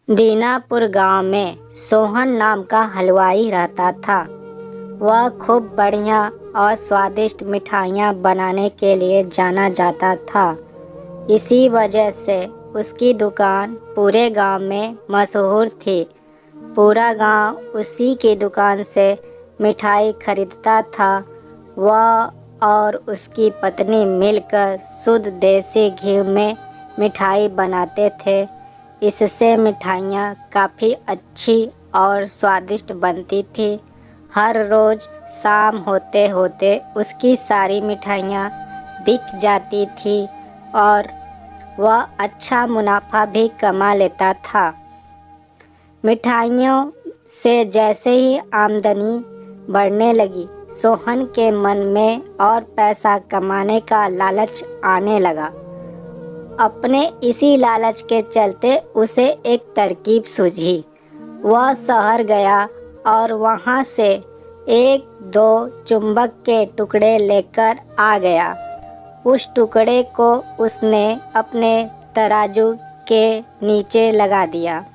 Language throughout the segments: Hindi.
दीनापुर गांव में सोहन नाम का हलवाई रहता था। वह खूब बढ़िया और स्वादिष्ट मिठाइयाँ बनाने के लिए जाना जाता था। इसी वजह से उसकी दुकान पूरे गांव में मशहूर थी। पूरा गांव उसी की दुकान से मिठाई खरीदता था। वह और उसकी पत्नी मिलकर शुद्ध देसी घी में मिठाई बनाते थे। इससे मिठाइयाँ काफ़ी अच्छी और स्वादिष्ट बनती थी। हर रोज़ शाम होते होते उसकी सारी मिठाइयाँ बिक जाती थी और वह अच्छा मुनाफा भी कमा लेता था। मिठाइयों से जैसे ही आमदनी बढ़ने लगी, सोहन के मन में और पैसा कमाने का लालच आने लगा। अपने इसी लालच के चलते उसे एक तरकीब सूझी। वह शहर गया और वहाँ से एक दो चुंबक के टुकड़े लेकर आ गया। उस टुकड़े को उसने अपने तराजू के नीचे लगा दिया।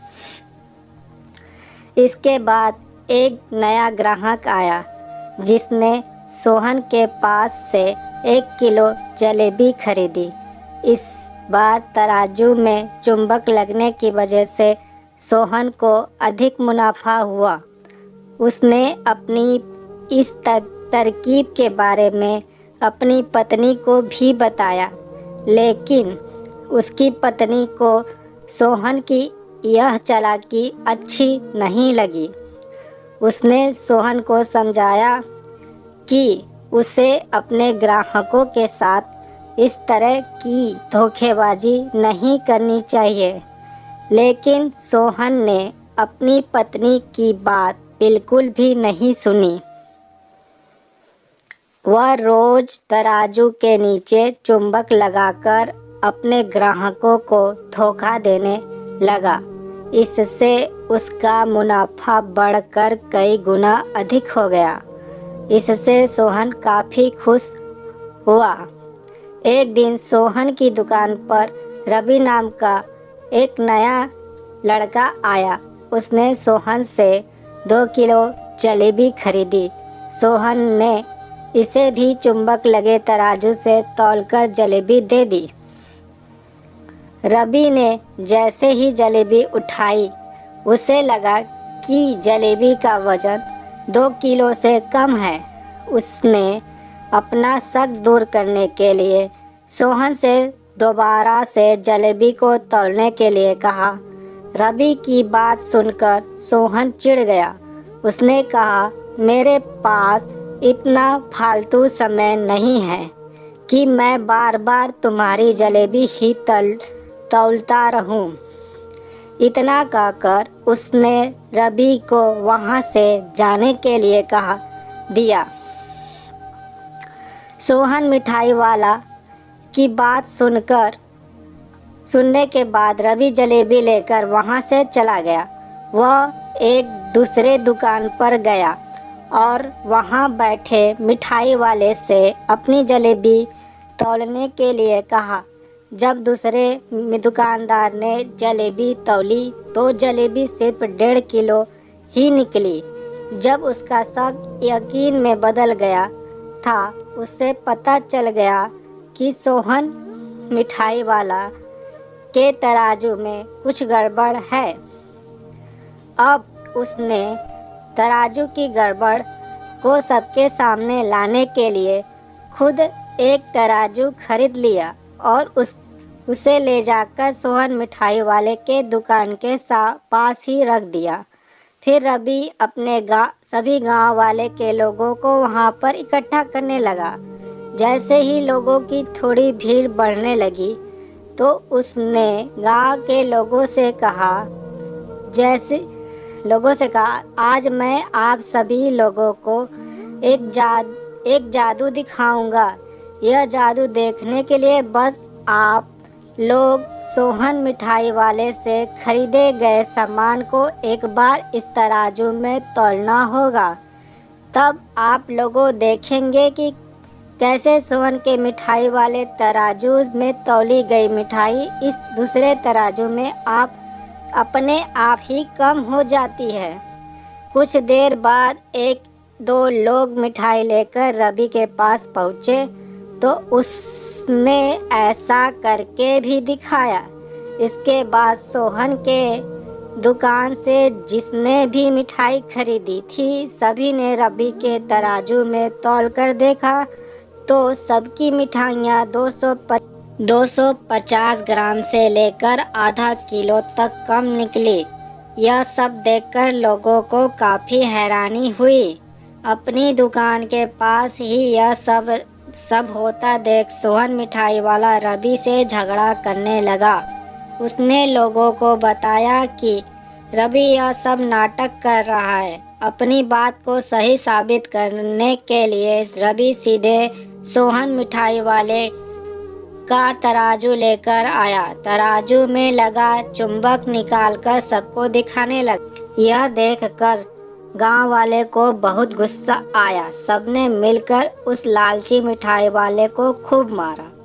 इसके बाद एक नया ग्राहक आया, जिसने सोहन के पास से 1 किलो जलेबी खरीदी। इस बार तराजू में चुंबक लगने की वजह से सोहन को अधिक मुनाफा हुआ। उसने अपनी इस तरकीब के बारे में अपनी पत्नी को भी बताया, लेकिन उसकी पत्नी को सोहन की यह चालाकी अच्छी नहीं लगी। उसने सोहन को समझाया कि उसे अपने ग्राहकों के साथ इस तरह की धोखेबाजी नहीं करनी चाहिए, लेकिन सोहन ने अपनी पत्नी की बात बिल्कुल भी नहीं सुनी। वह रोज तराजू के नीचे चुंबक लगाकर अपने ग्राहकों को धोखा देने लगा। इससे उसका मुनाफा बढ़कर कई गुना अधिक हो गया। इससे सोहन काफ़ी खुश हुआ। एक दिन सोहन की दुकान पर रवि नाम का एक नया लड़का आया। उसने सोहन से 2 किलो जलेबी खरीदी। सोहन ने इसे भी चुंबक लगे तराजू से तौलकर जलेबी दे दी। रवि ने जैसे ही जलेबी उठाई, उसे लगा कि जलेबी का वजन 2 किलो से कम है। उसने अपना शक दूर करने के लिए सोहन से दोबारा से जलेबी को तौलने के लिए कहा। रवि की बात सुनकर सोहन चिढ़ गया। उसने कहा, मेरे पास इतना फालतू समय नहीं है कि मैं बार बार तुम्हारी जलेबी ही तौलता रहूं। इतना कहकर उसने रवि को वहां से जाने के लिए कहा दिया। सोहन मिठाई वाला की बात सुनने के बाद रवि जलेबी लेकर वहां से चला गया। वह एक दूसरे दुकान पर गया और वहां बैठे मिठाई वाले से अपनी जलेबी तौलने के लिए कहा। जब दूसरे दुकानदार ने जलेबी तौली तो जलेबी सिर्फ 1.5 किलो ही निकली। जब उसका शक यकीन में बदल गया था, उसे पता चल गया कि सोहन मिठाई वाला के तराजू में कुछ गड़बड़ है। अब उसने तराजू की गड़बड़ को सबके सामने लाने के लिए खुद एक तराजू खरीद लिया और उसे ले जाकर सोहन मिठाई वाले के दुकान के पास ही रख दिया। फिर रवि अपने सभी गांव वाले के लोगों को वहां पर इकट्ठा करने लगा। जैसे ही लोगों की थोड़ी भीड़ बढ़ने लगी, तो उसने गांव के लोगों से कहा, आज मैं आप सभी लोगों को एक जादू दिखाऊंगा। यह जादू देखने के लिए बस आप लोग सोहन मिठाई वाले से खरीदे गए सामान को एक बार इस तराजू में तौलना होगा। तब आप लोगों देखेंगे कि कैसे सोहन के मिठाई वाले तराजू में तौली गई मिठाई इस दूसरे तराजू में आप अपने आप ही कम हो जाती है। कुछ देर बाद एक दो लोग मिठाई लेकर रवि के पास पहुँचे तो उसने ऐसा करके भी दिखाया। इसके बाद सोहन के दुकान से जिसने भी मिठाई खरीदी थी सभी ने रवि के तराजू में तौलकर देखा तो सबकी मिठाइयाँ 250 ग्राम से लेकर आधा किलो तक कम निकली। यह सब देखकर लोगों को काफ़ी हैरानी हुई। अपनी दुकान के पास ही यह सब होता देख सोहन मिठाई वाला रवि से झगड़ा करने लगा। उसने लोगों को बताया कि रवि यह सब नाटक कर रहा है। अपनी बात को सही साबित करने के लिए रवि सीधे सोहन मिठाई वाले का तराजू लेकर आया। तराजू में लगा चुंबक निकालकर सबको दिखाने लगा। यह देखकर गांव वाले को बहुत गुस्सा आया। सबने मिलकर उस लालची मिठाई वाले को खूब मारा।